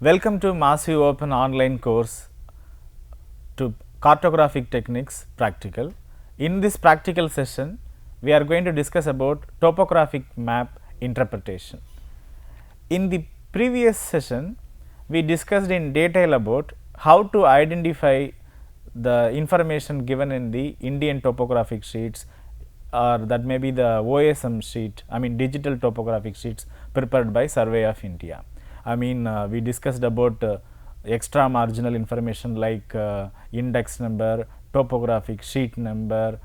Welcome to Massive Open Online course to Cartographic Techniques Practical. In this practical session, we are going to discuss about topographic map interpretation. In the previous session, we discussed in detail about how to identify the information given in the Indian topographic sheets, or that may be the OSM sheet, digital topographic sheets prepared by Survey of India. We discussed about extra marginal information like index number, topographic sheet number,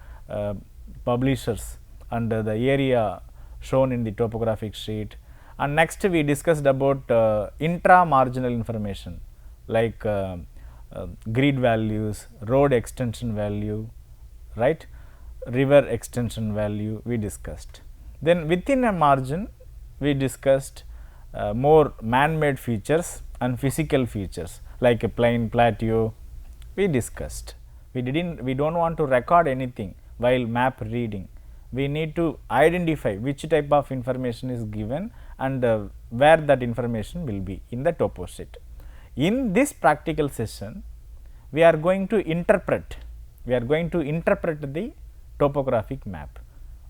publishers and the area shown in the topographic sheet. And next we discussed about intra marginal information like grid values, road extension value, right, river extension value we discussed. Then within a margin we discussed more man-made features and physical features like a plain plateau we discussed. We don't want to record anything while map reading. We need to identify which type of information is given and where that information will be in the topo sheet. In this practical session, we are going to interpret the topographic map.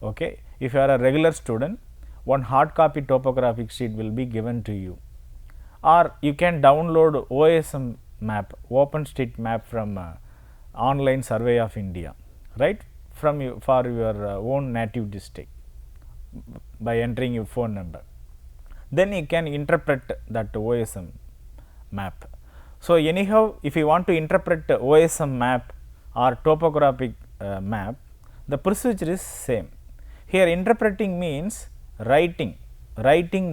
Okay. If you are a regular student, one hard copy topographic sheet will be given to you, or you can download OSM map, OpenStreetMap from online Survey of India, right, from you for your own native district by entering your phone number. Then you can interpret that OSM map. So anyhow, if you want to interpret OSM map or topographic map, the procedure is same. Here interpreting means writing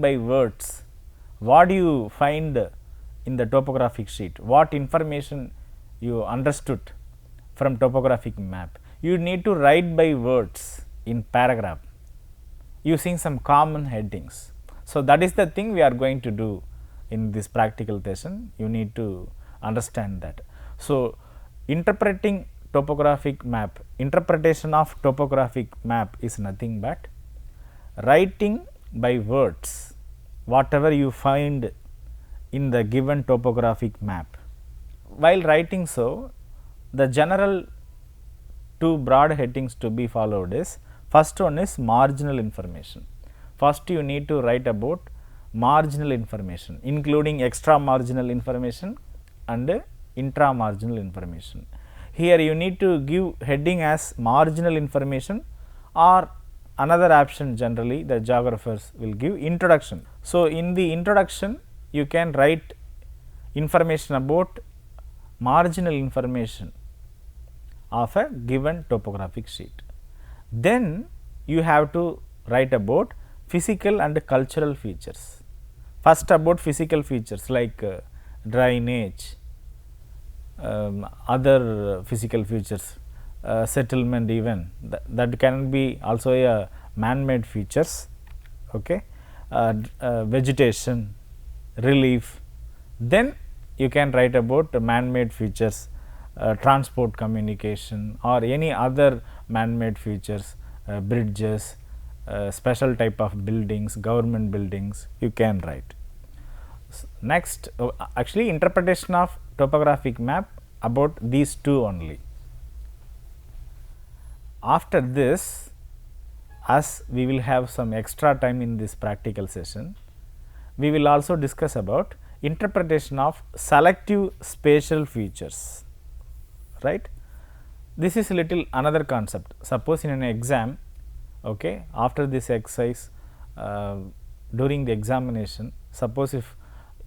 by words what you find in the topographic sheet, what information you understood from topographic map. You need to write by words in paragraph using some common headings. So that is the thing we are going to do in this practical session. You need to understand that. So interpreting topographic map, interpretation of topographic map is nothing but writing by words whatever you find in the given topographic map. While writing so, the general two broad headings to be followed is, first one is marginal information. First you need to write about marginal information including extra marginal information and intra marginal information. Here you need to give heading as marginal information, or another option generally the geographers will give introduction. So in the introduction you can write information about marginal information of a given topographic sheet. Then you have to write about physical and cultural features. First about physical features like drainage, other physical features, settlement, even that can be also a man-made features. Okay. Vegetation, relief. Then you can write about man-made features, transport communication or any other man-made features, bridges, special type of buildings, government buildings you can write. Next, actually interpretation of topographic map about these two only. After this, as we will have some extra time in this practical session, we will also discuss about interpretation of selective spatial features, right. This is little another concept. Suppose in an exam, okay, after this exercise, during the examination, suppose if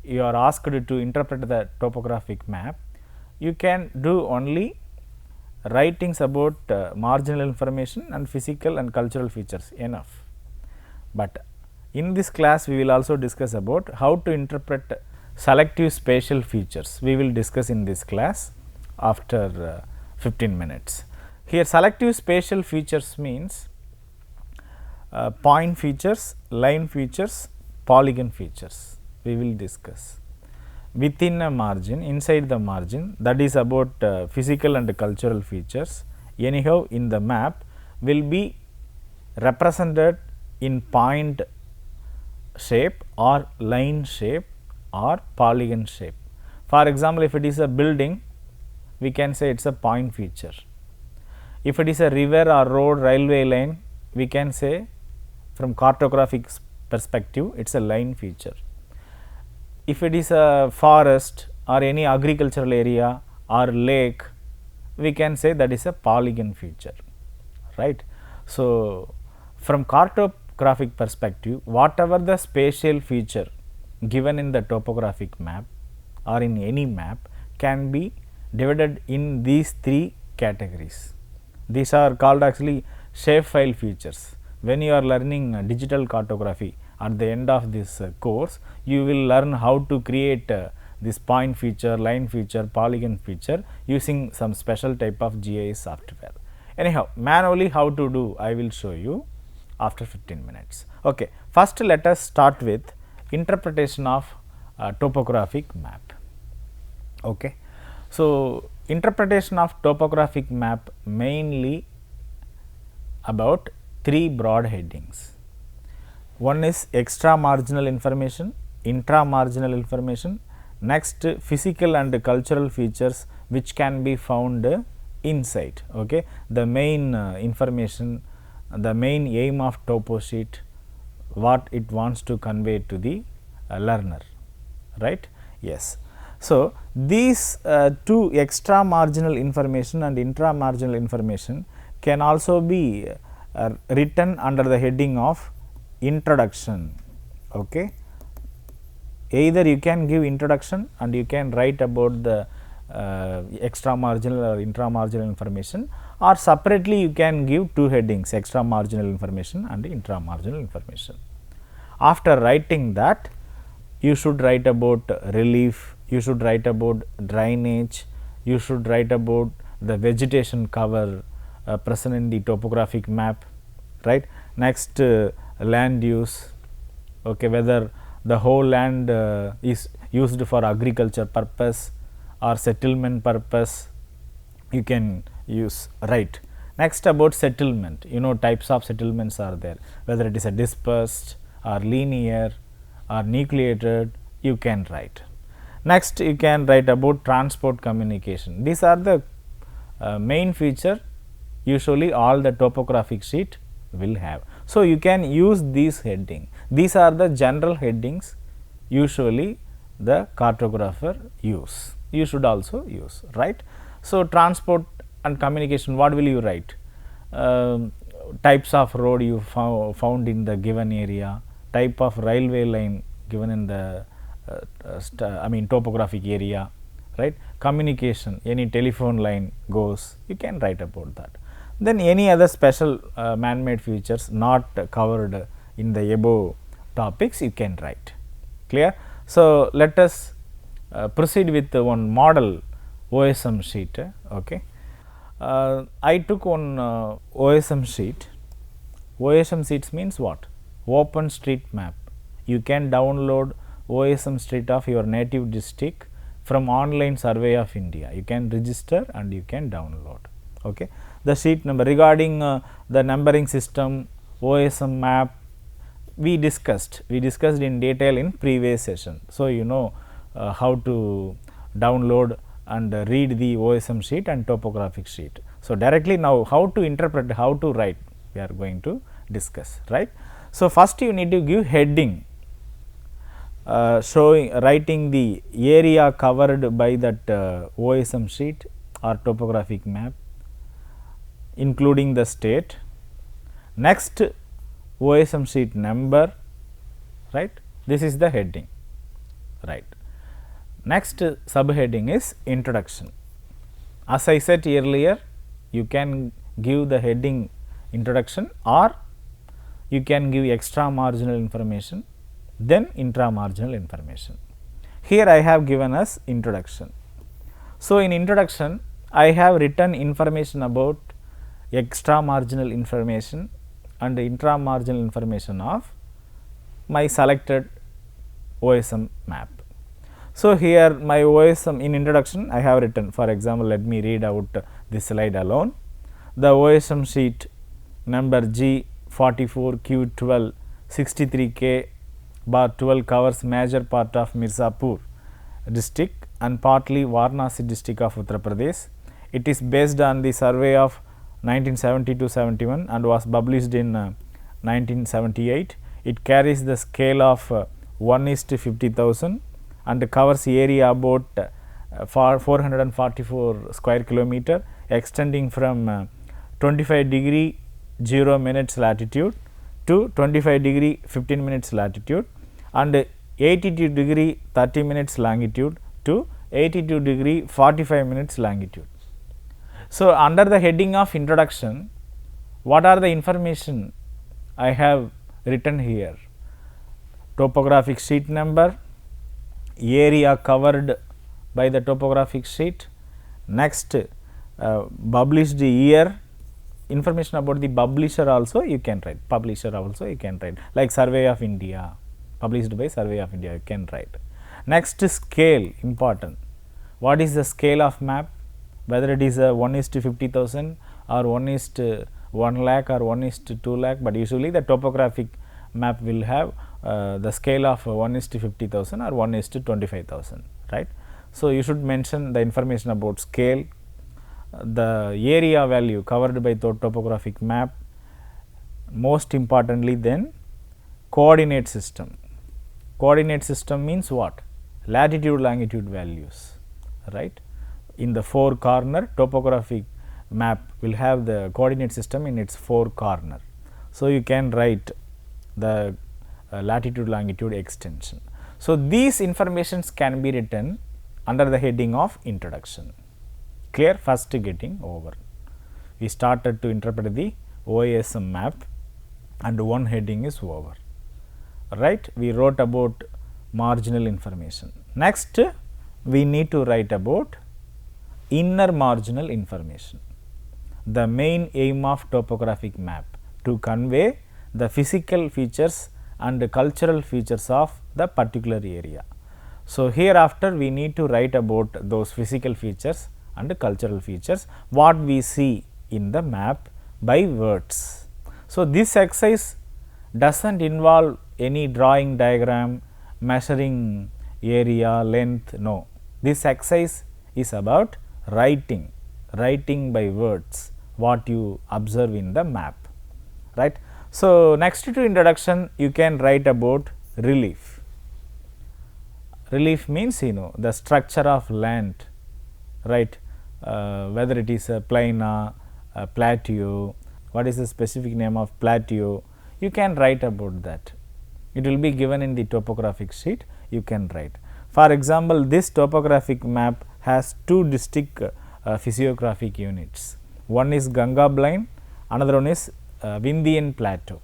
you are asked to interpret the topographic map, you can do only writings about marginal information and physical and cultural features, enough. But in this class we will also discuss about how to interpret selective spatial features. We will discuss in this class after 15 minutes. Here selective spatial features means point features, line features, polygon features we will discuss. Within a margin, inside the margin, that is about physical and cultural features, anyhow in the map will be represented in point shape or line shape or polygon shape. For example, if it is a building, we can say it is a point feature. If it is a river or road, railway line, we can say from cartographic perspective it is a line feature. If it is a forest or any agricultural area or lake, we can say that is a polygon feature, right. So, from cartographic perspective, whatever the spatial feature given in the topographic map or in any map can be divided in these three categories. These are called actually shapefile features. When you are learning digital cartography, at the end of this course, you will learn how to create this point feature, line feature, polygon feature using some special type of GIS software. Anyhow, manually how to do, I will show you after 15 minutes. Okay. First, let us start with interpretation of topographic map. Okay. So, interpretation of topographic map mainly about three broad headings. One is extra marginal information, intra marginal information, next physical and cultural features which can be found inside. Okay. The main information, the main aim of topo sheet, what it wants to convey to the learner, right. Yes. So, these two extra marginal information and intra marginal information can also be written under the heading of introduction. Okay. Either you can give introduction and you can write about the extra marginal or intra marginal information, or separately you can give two headings, extra marginal information and intra marginal information. After writing that, you should write about relief, you should write about drainage, you should write about the vegetation cover present in the topographic map, right. Next, land use, okay, whether the whole land is used for agriculture purpose or settlement purpose, you can use, right. Next, about settlement, you know, types of settlements are there, whether it is a dispersed or linear or nucleated, you can write. Next, you can write about transport communication. These are the main feature usually all the topographic sheet will have. So, you can use these heading. These are the general headings usually the cartographer use. You should also use, right. So, transport and communication, what will you write? Types of road you found in the given area, type of railway line given in the topographic area, right. Communication, any telephone line goes, you can write about that. Then any other special man-made features not covered in the above topics, you can write. Clear? So, let us proceed with one model OSM sheet. Okay. I took one OSM sheet. OSM sheets means what? Open street map. You can download OSM street of your native district from online survey of India. You can register and you can download. Okay. The sheet number regarding the numbering system, OSM map, we discussed in detail in previous session. So, you know how to download and read the OSM sheet and topographic sheet. So, directly now how to interpret, how to write, we are going to discuss, right. So, first you need to give heading writing the area covered by that OSM sheet or topographic map, including the state. Next, OSM sheet number, right. This is the heading, right. Next subheading is introduction. As I said earlier, you can give the heading introduction or you can give extra marginal information, then intra marginal information. Here I have given us introduction. So, in introduction I have written information about extra marginal information and intra marginal information of my selected OSM map. So, here my OSM in introduction I have written, for example, let me read out this slide alone. The OSM sheet number G44 Q12 63K bar 12 covers major part of Mirzapur district and partly Varanasi district of Uttar Pradesh. It is based on the survey of 1970-71 and was published in 1978. It carries the scale of 1:50,000 and covers area about 444 square kilometer, extending from 25 degree 0 minutes latitude to 25 degree 15 minutes latitude and 82 degree 30 minutes longitude to 82 degree 45 minutes longitude. So, under the heading of introduction, what are the information I have written here? Topographic sheet number, area covered by the topographic sheet, next published year, information about the publisher also you can write, publisher also you can write, like Survey of India, published by Survey of India you can write. Next, scale, important. What is the scale of map? Whether it is a 1:50,000 or 1:1 lakh or 1:2 lakh, but usually the topographic map will have the scale of 1:50,000 or 1:25,000, right. So, you should mention the information about scale, the area value covered by the topographic map, most importantly then coordinate system. Coordinate system means what? Latitude, longitude values, right. In the four corner, topographic map will have the coordinate system in its four corner. So, you can write the latitude, longitude extension. So, these informations can be written under the heading of introduction. Clear? First getting over. We started to interpret the OASM map and one heading is over, right. We wrote about marginal information. Next, we need to write about inner marginal information. The main aim of topographic map to convey the physical features and cultural features of the particular area. So, hereafter we need to write about those physical features and cultural features what we see in the map by words. So, this exercise does not involve any drawing diagram, measuring area, length, no. This exercise is about writing by words what you observe in the map, right. So, next to introduction you can write about relief. Relief means the structure of land, right, whether it is a plain, a plateau, what is the specific name of plateau, you can write about that. It will be given in the topographic sheet, you can write. For example, this topographic map has two distinct physiographic units. One is Ganga Blind, another one is Vindhyan Plateau,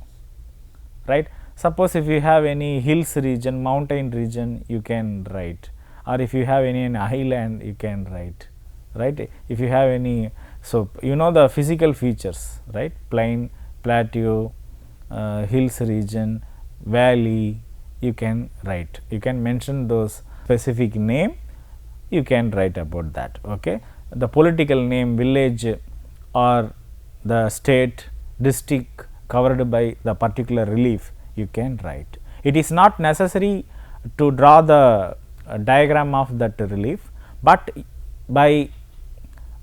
right. Suppose if you have any hills region, mountain region, you can write, or if you have any island, you can write, right. If you have any, so the physical features, right, plain, plateau, hills region, valley, you can write, you can mention those specific name, you can write about that, okay. The political name, village or the state, district covered by the particular relief, you can write. It is not necessary to draw the diagram of that relief, but by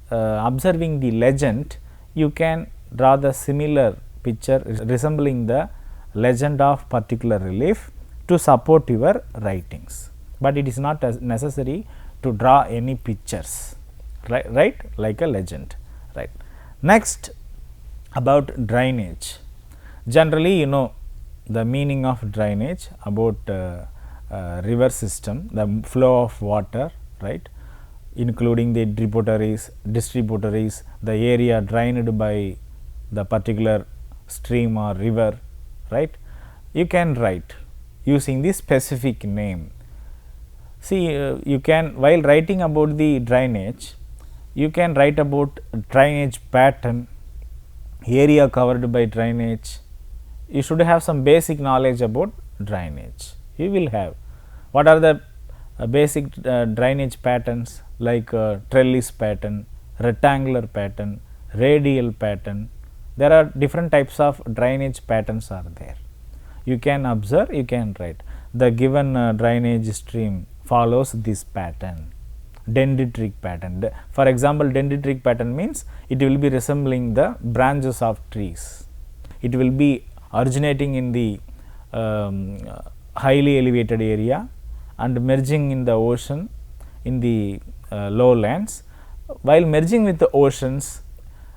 observing the legend, you can draw the similar picture resembling the legend of particular relief to support your writings, but it is not necessary to draw any pictures, right, like a legend, right. Next, about drainage. Generally, the meaning of drainage, about river system, the flow of water, right, including the tributaries, distributaries, the area drained by the particular stream or river, right. You can write using the specific name. See, you can, while writing about the drainage, you can write about drainage pattern, area covered by drainage. You should have some basic knowledge about drainage. You will have what are the basic drainage patterns, like trellis pattern, rectangular pattern, radial pattern. There are different types of drainage patterns are there. You can observe, you can write. the given drainage stream follows this pattern, dendritic pattern. For example, dendritic pattern means it will be resembling the branches of trees. It will be originating in the highly elevated area and merging in the ocean in the lowlands. While merging with the oceans,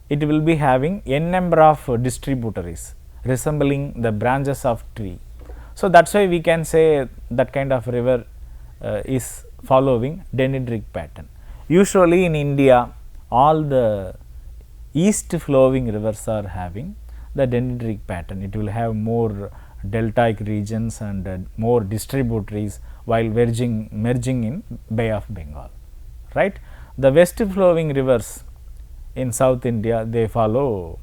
it will be having n number of distributaries resembling the branches of tree. So, that is why we can say that kind of river is following dendritic pattern. Usually in India, all the east flowing rivers are having the dendritic pattern. It will have more deltaic regions and more distributaries while merging in Bay of Bengal, right. The west flowing rivers in South India, they follow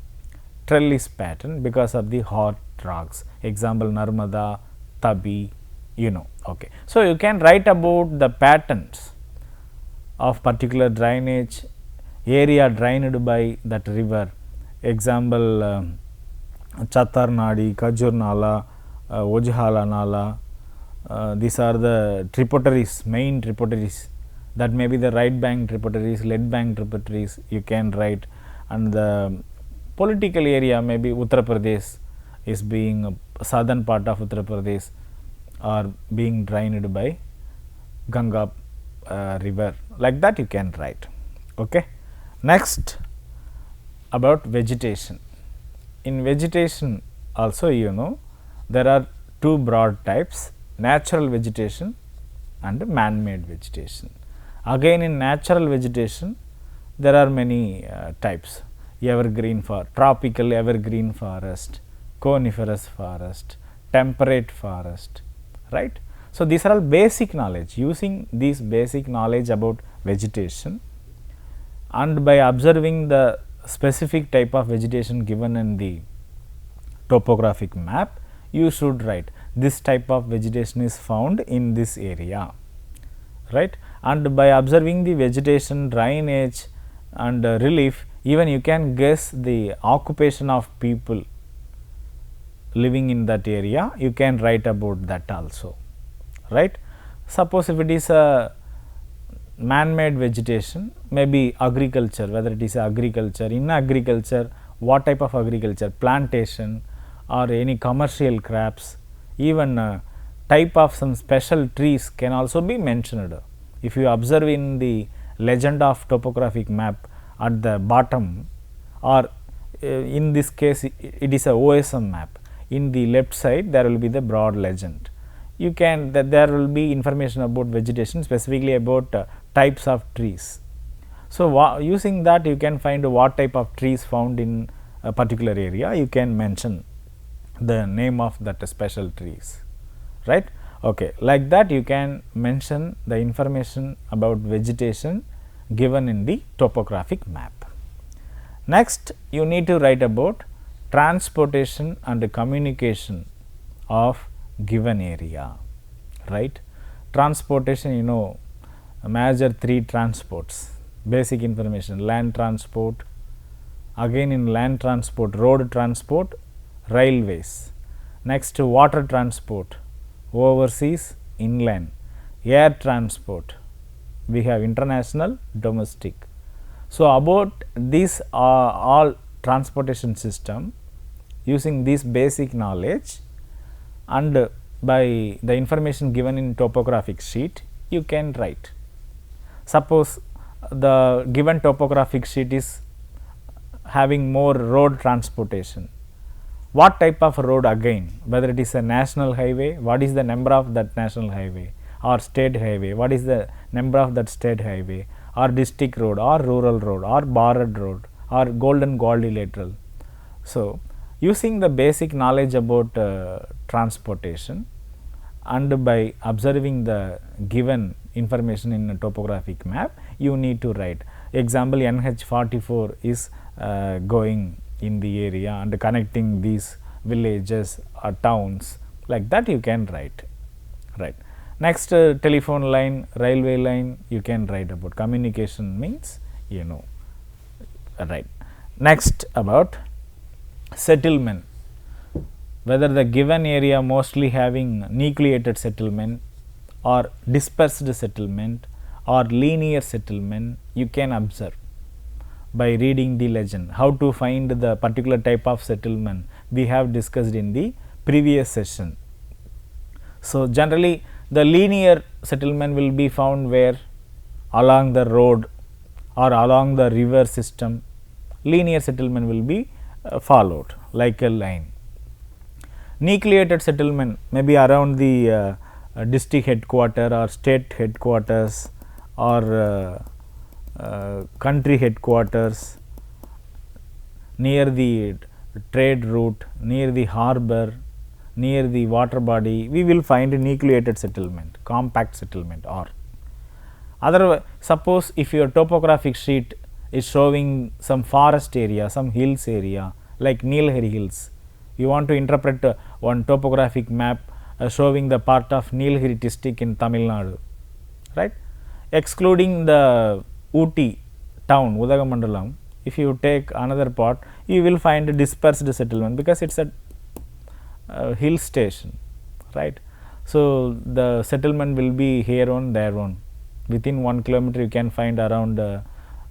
trellis pattern because of the hot rocks, example Narmada, Tabi, you know. Okay. So, you can write about the patterns of particular drainage area drained by that river, example Chatar Nadi, Kajur Nala, Ojhala Nala, these are the tributaries, main tributaries, that may be the right bank tributaries, left bank tributaries you can write, and the political area may be Uttar Pradesh is being southern part of Uttar Pradesh are being drained by Ganga river, like that you can write. Okay. Next, about vegetation. In vegetation also, you know, there are two broad types, natural vegetation and man-made vegetation. Again, in natural vegetation there are many types, evergreen forest, tropical evergreen forest, coniferous forest, temperate forest, right. So, these are all basic knowledge. Using this basic knowledge about vegetation and by observing the specific type of vegetation given in the topographic map, you should write this type of vegetation is found in this area, right. And by observing the vegetation, drainage and relief, even you can guess the occupation of people living in that area, you can write about that also, right. Suppose if it is a man-made vegetation, maybe agriculture, whether it is agriculture, in agriculture what type of agriculture, plantation or any commercial crops, even type of some special trees can also be mentioned. If you observe in the legend of topographic map at the bottom, or in this case it is a OSM map, in the left side there will be the broad legend. You can there will be information about vegetation, specifically about types of trees. So, using that you can find what type of trees found in a particular area, you can mention the name of that special trees, right. Okay. Like that you can mention the information about vegetation given in the topographic map. Next, you need to write about transportation and communication of given area, right. Transportation, you know, major three transports, basic information, land transport, again in land transport, road transport, railways. Next, water transport, overseas, inland, air transport, we have international, domestic. So, about this all transportation system, using this basic knowledge and by the information given in topographic sheet, you can write. Suppose the given topographic sheet is having more road transportation, what type of road, again whether it is a national highway, what is the number of that national highway, or state highway, what is the number of that state highway, or district road, or rural road, or bordered road, or golden quadrilateral. So, using the basic knowledge about transportation and by observing the given information in a topographic map, you need to write. Example, NH44 is going in the area and connecting these villages or towns, like that you can write, right. Next, telephone line, railway line, you can write about. Communication means, you know, right. Next, about settlement. whether the given area mostly having nucleated settlement or dispersed settlement or linear settlement, you can observe by reading the legend. How to find the particular type of settlement we have discussed in the previous session. So, generally the linear settlement will be found where? Along the road or along the river system, linear settlement will be followed like a line. Nucleated settlement may be around the district headquarter or state headquarters or country headquarters, near the trade route, near the harbor, near the water body, we will find a nucleated settlement, compact settlement. Or otherwise, suppose if your topographic sheet is showing some forest area, some hills area like Nilgiri hills, you want to interpret one topographic map showing the part of Nilgiri district in Tamil Nadu, right. Excluding the Ooty town, Udagamandalam, if you take another part, you will find a dispersed settlement, because it is a hill station, right. So, the settlement will be here on, there on. Within 1 kilometer you can find around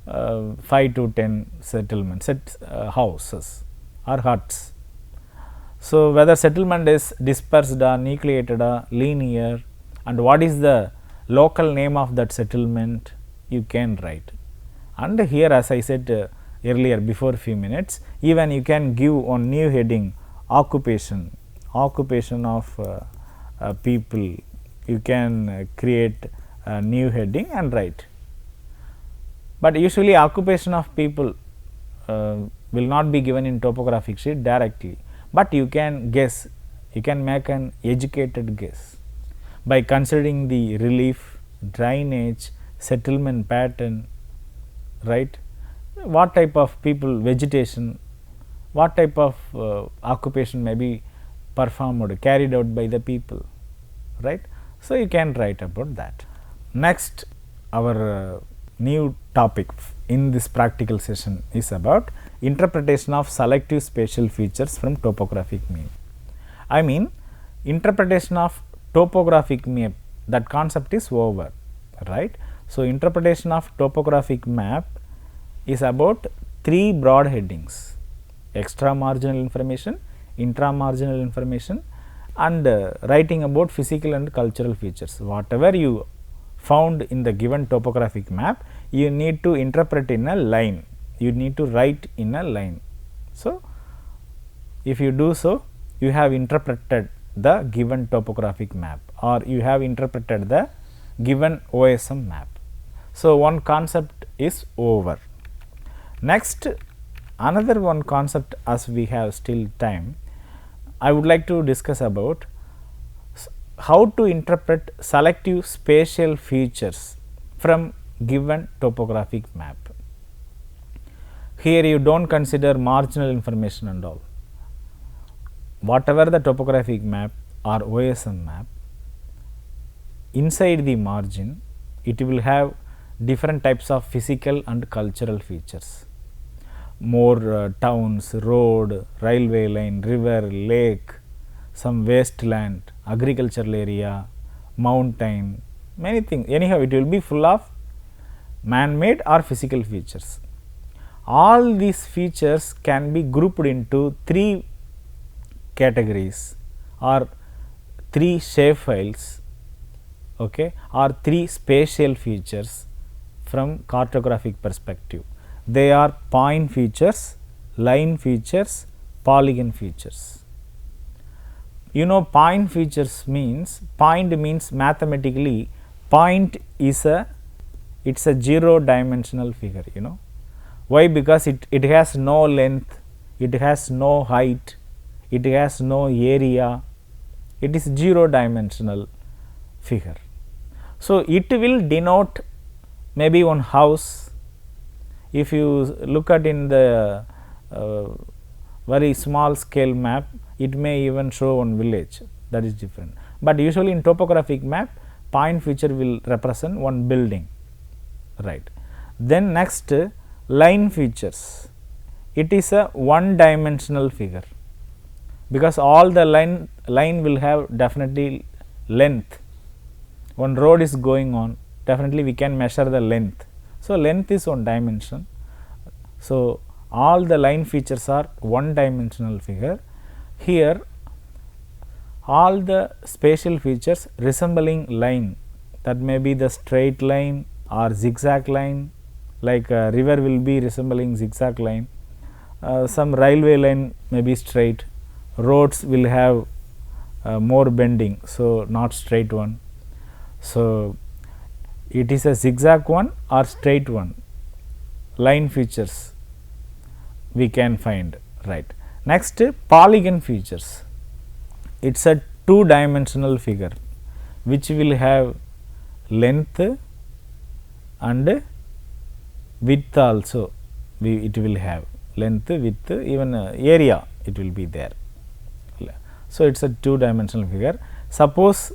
5 to 10 settlements, houses or huts. So, whether settlement is dispersed or nucleated or linear, and what is the local name of that settlement, you can write. And here, as I said earlier before few minutes, even you can give on new heading occupation of people, you can create a new heading and write. But usually occupation of people will not be given in topographic sheet directly, but you can guess, you can make an educated guess by considering the relief, drainage, settlement pattern, right. What type of people, vegetation, what type of occupation may be performed, carried out by the people, right. So, you can write about that. Next, our new topic in this practical session is about interpretation of selective spatial features from topographic map. I mean, interpretation of topographic map, that concept is over, right. So, interpretation of topographic map is about 3 broad headings: extra marginal information, intra marginal information, and writing about physical and cultural features. Whatever you found in the given topographic map, you need to interpret in a line, you need to write in a line. So, if you do so, you have interpreted the given topographic map, or you have interpreted the given OSM map. So, one concept is over. Next, another one concept, as we have still time, I would like to discuss about how to interpret selective spatial features from given topographic map. Here you do not consider marginal information and all. Whatever the topographic map or OSM map, inside the margin it will have different types of physical and cultural features. More towns, road, railway line, river, lake, some wasteland, agricultural area, mountain, many things. Anyhow, it will be full of man-made or physical features. All these features can be grouped into 3 categories or 3 shape files, okay, or 3 spatial features from cartographic perspective. They are point features, line features, polygon features. You know, point features means, point means mathematically, point is a 0 dimensional figure, you know. Why? Because it has no length, it has no height, it has no area, it is 0 dimensional figure. So, it will denote maybe one house. If you look at in the very small scale map, it may even show one village, that is different. But usually in topographic map, point feature will represent one building, right. Then next, line features, it is a 1 dimensional figure. because all the line will have definitely length. One road is going on, definitely we can measure the length. So, length is one dimension. So, all the line features are one dimensional figure. Here all the spatial features resembling line, that may be the straight line or zigzag line, like a river will be resembling zigzag line, some railway line may be straight, roads will have more bending, so not straight one. So, it is a zigzag one or straight one, line features we can find, right. Next, polygon features, it is a two dimensional figure which will have length and width also, it will have length, width, even area it will be there. So, it is a two dimensional figure. Suppose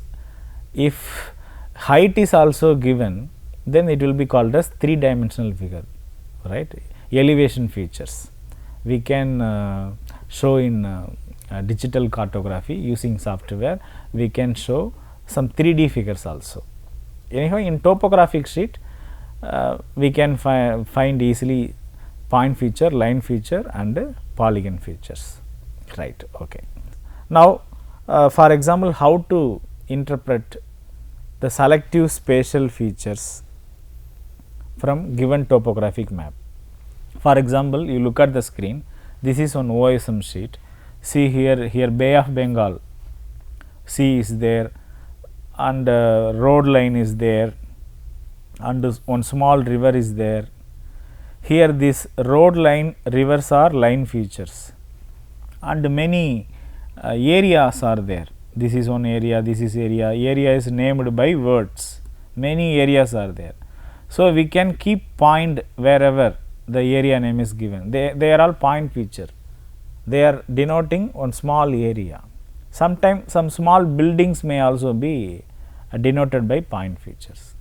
if height is also given, then it will be called as three dimensional figure, right. Elevation features we can show in digital cartography using software, we can show some 3D figures also. Anyhow, in topographic sheet we can find easily point feature, line feature and polygon features, right. Okay. Now, for example, how to interpret the selective spatial features from given topographic map. For example, you look at the screen, this is on OSM sheet, see here Bay of Bengal, sea is there and road line is there and one small river is there. Here this road line, rivers are line features and many areas are there. This is one area, this is area is named by words, many areas are there. So, we can keep point wherever the area name is given, they are all point feature, they are denoting one small area. Sometimes some small buildings may also be denoted by point features.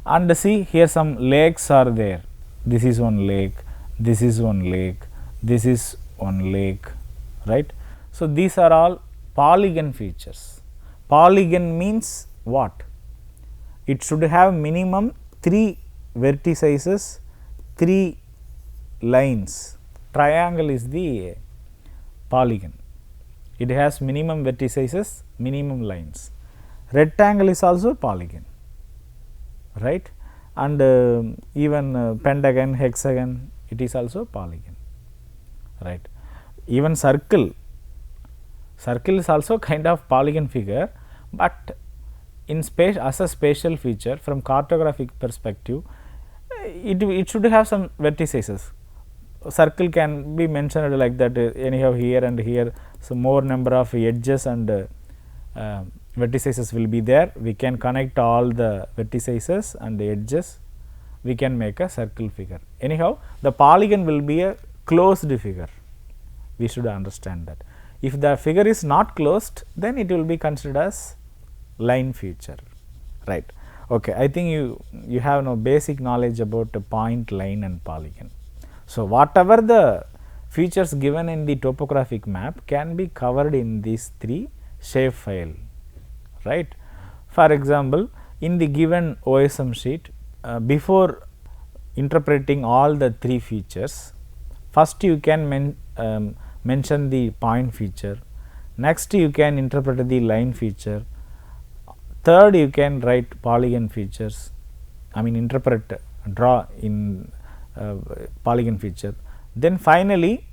And see here some lakes are there, this is one lake, this is one lake, this is one lake, right. So, these are all polygon features. Polygon means what? It should have minimum 3 vertices, 3 lines. Triangle is the polygon, it has minimum vertices, minimum lines. Rectangle is also polygon, right, and even pentagon, hexagon, it is also polygon, right. Even circle is also kind of polygon figure, but in space as a spatial feature from cartographic perspective, it should have some vertices. Circle can be mentioned like that, anyhow here and here, so more number of edges and vertices will be there, we can connect all the vertices and the edges, we can make a circle figure. Anyhow, the polygon will be a closed figure, we should understand that. If the figure is not closed, then it will be considered as line feature, right. Okay, I think you have no basic knowledge about the point, line and polygon. So, whatever the features given in the topographic map can be covered in these 3 shape file, right. For example, in the given OSM sheet, before interpreting all the 3 features, first you can mention the point feature, next you can interpret the line feature, third you can write polygon features, I mean interpret, draw in polygon feature, then finally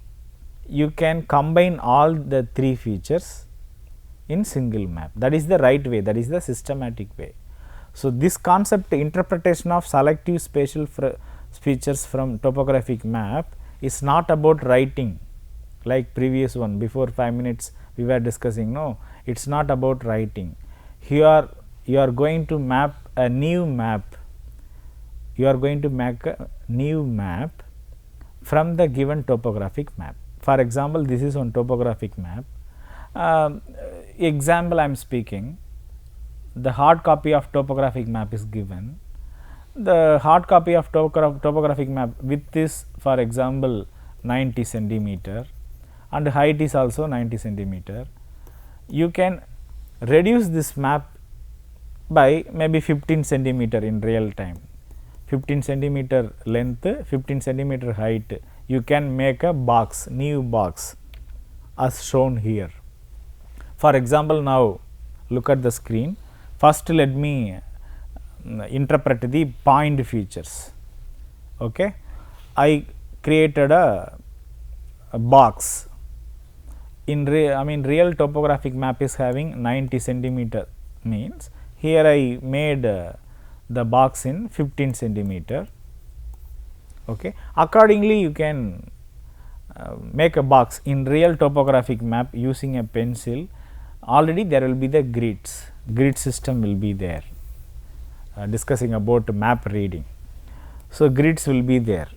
you can combine all the 3 features in single map, that is the right way, that is the systematic way. So, this concept interpretation of selective spatial features from topographic map is not about writing like previous one, before 5 minutes we were discussing, no, it is not about writing. Here you are going to map a new map, you are going to make a new map from the given topographic map. For example, this is one topographic map, example I am speaking, the hard copy of topographic map is given, the hard copy of topographic map width is for example 90 centimeter and height is also 90 centimeter. You can reduce this map by maybe 15 centimeter in real time, 15 centimeter length, 15 centimeter height. You can make a box, new box as shown here. For example, now look at the screen. First let me interpret the point features. Okay. I created a box. In real topographic map is having 90 centimeter, means here I made the box in 15 centimeter. Okay. Accordingly, you can make a box in real topographic map using a pencil. Already there will be the grids, grid system will be there, discussing about map reading. So, grids will be there.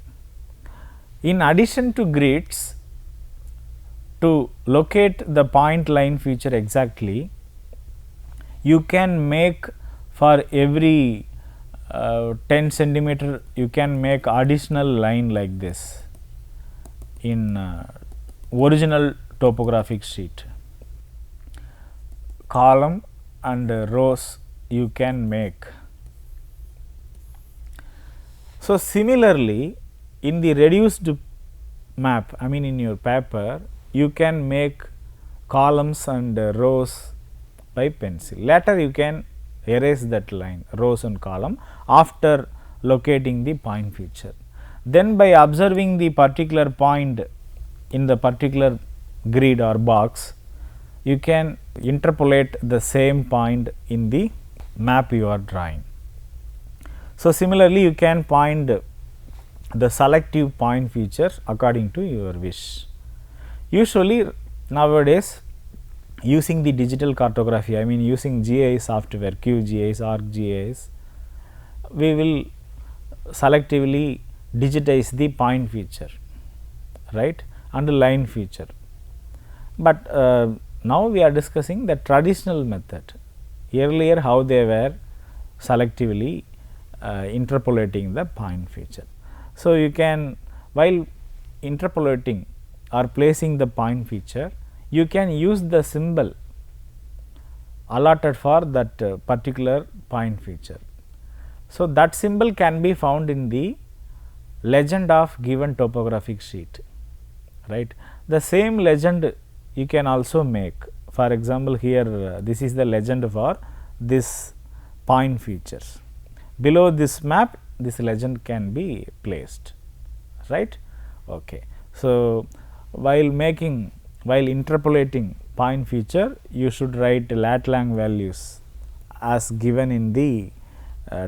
In addition to grids, to locate the point line feature exactly, you can make for every 10 centimeter, you can make additional line like this in original topographic sheet. Column and rows you can make. So, similarly, in the reduced map, in your paper, you can make columns and rows by pencil. Later you can erase that line, rows and column, after locating the point feature. Then by observing the particular point in the particular grid or box, you can interpolate the same point in the map you are drawing. So, similarly, you can find the selective point feature according to your wish. Usually nowadays, using the digital cartography, using GIS software, QGIS, ArcGIS, we will selectively digitize the point feature, right, and the line feature. But now we are discussing the traditional method. Earlier how they were selectively interpolating the point feature. So, you can, while interpolating or placing the point feature, you can use the symbol allotted for that particular point feature. So, that symbol can be found in the legend of given topographic sheet, right. The same legend you can also make. For example, here this is the legend for this point features. Below this map, this legend can be placed, right. Okay. So, while interpolating point feature, you should write lat long values as given in the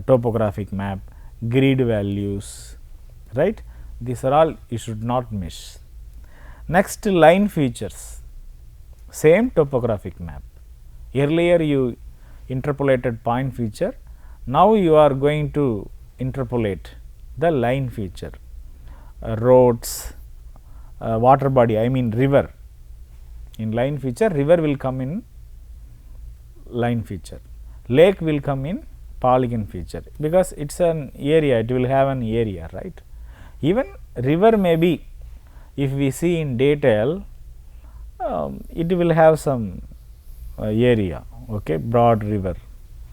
topographic map, grid values, right. These are all you should not miss. Next, line features, same topographic map. Earlier you interpolated point feature, now you are going to interpolate the line feature, roads, water body, river. In line feature, river will come in line feature, lake will come in polygon feature, because it is an area, it will have an area, right. Even river may be, if we see in detail, it will have some area, okay, broad river.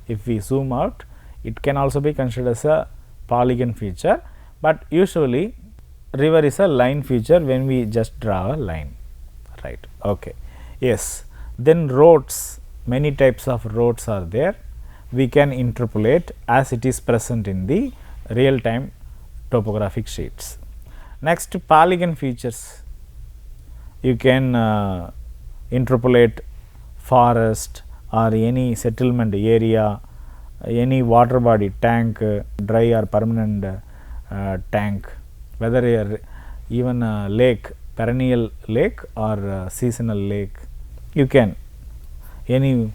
If we zoom out, it can also be considered as a polygon feature, but usually river is a line feature when we just draw a line, right. Okay. Yes. Then roads, many types of roads are there, we can interpolate as it is present in the real time topographic sheets. Next, polygon features, you can interpolate forest or any settlement area, any water body, tank, dry or permanent tank, whether even a lake, perennial lake or seasonal lake, you can, any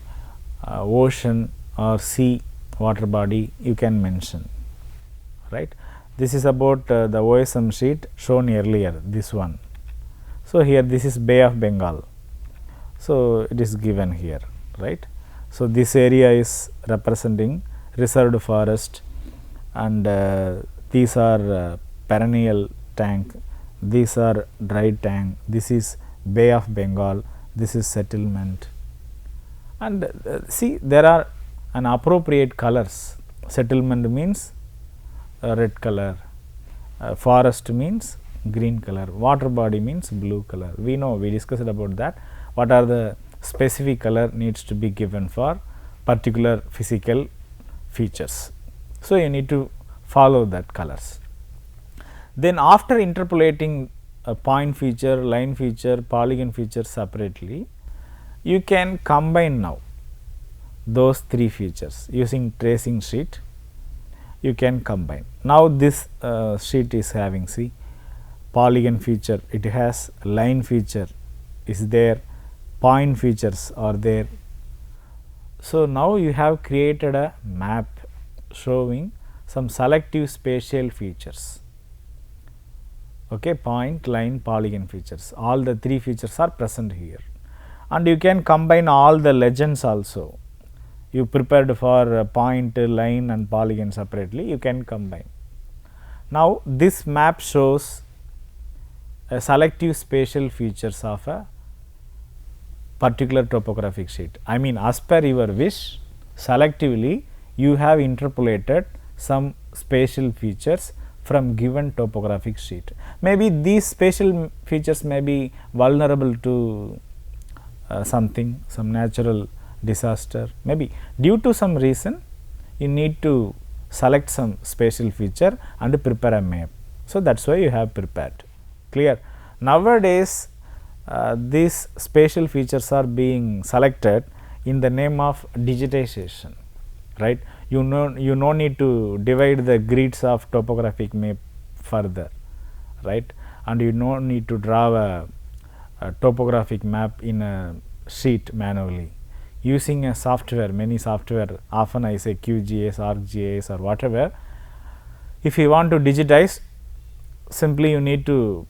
ocean or sea water body you can mention, right. This is about the OSM sheet shown earlier, this one. So, here this is Bay of Bengal. So, it is given here, right. So, this area is representing reserved forest, and these are perennial tank, these are dry tank, this is Bay of Bengal, this is settlement, and see there are an appropriate colors. Settlement means red color, forest means green color, water body means blue color. We know, we discussed about that, what are the specific color needs to be given for particular physical features. So, you need to follow that colors. Then after interpolating a point feature, line feature, polygon feature separately, you can combine now those three features using tracing sheet. You can combine. Now, this sheet is having, see, polygon feature, it has line feature is there, point features are there. So, now you have created a map showing some selective spatial features, okay, point, line, polygon features, all the three features are present here, and you can combine all the legends also. You prepared for point, line and polygon separately, you can combine. Now, this map shows a selective spatial features of a particular topographic sheet. I mean, as per your wish, selectively you have interpolated some spatial features from given topographic sheet. Maybe these spatial features may be vulnerable to something, some natural disaster, maybe due to some reason you need to select some spatial feature and prepare a map. So, that is why you have prepared, clear. Nowadays, these spatial features are being selected in the name of digitization, right. You no need to divide the grids of topographic map further, right, and you no need to draw a topographic map in a sheet manually using a software, many software, often I say QGIS, ArcGIS or whatever. If you want to digitize, simply you need to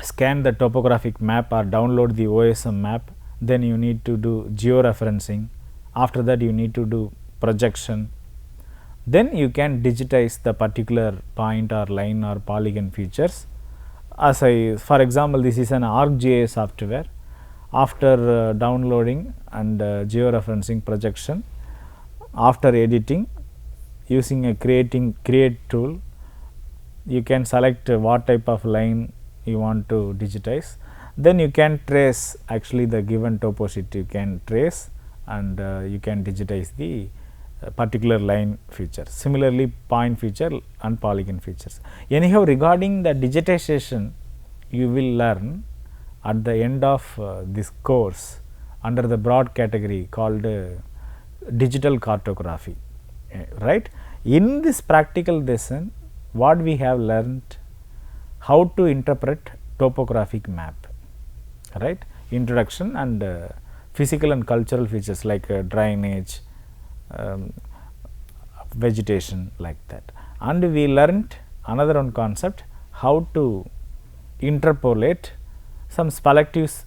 scan the topographic map or download the OSM map, then you need to do georeferencing, after that you need to do projection, then you can digitize the particular point or line or polygon features. As for example, this is an ArcGIS software. After downloading and georeferencing projection, after editing using a create tool, you can select what type of line you want to digitize, then you can trace actually the given topo sheet, you can trace and you can digitize the particular line feature. Similarly, point feature and polygon features. Anyhow, regarding the digitization, you will learn at the end of this course under the broad category called digital cartography, right. In this practical lesson, what we have learned, how to interpret topographic map, right, introduction and physical and cultural features like drainage, vegetation, like that. And we learnt another one concept, how to interpolate some selective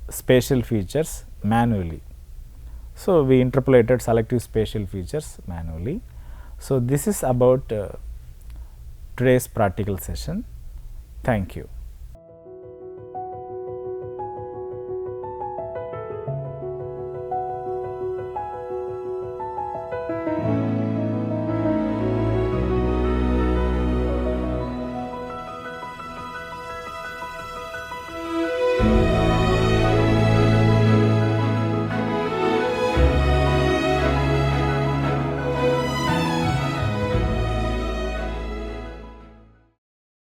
spatial features manually. So, we interpolated selective spatial features manually. So, this is about today's practical session. Thank you.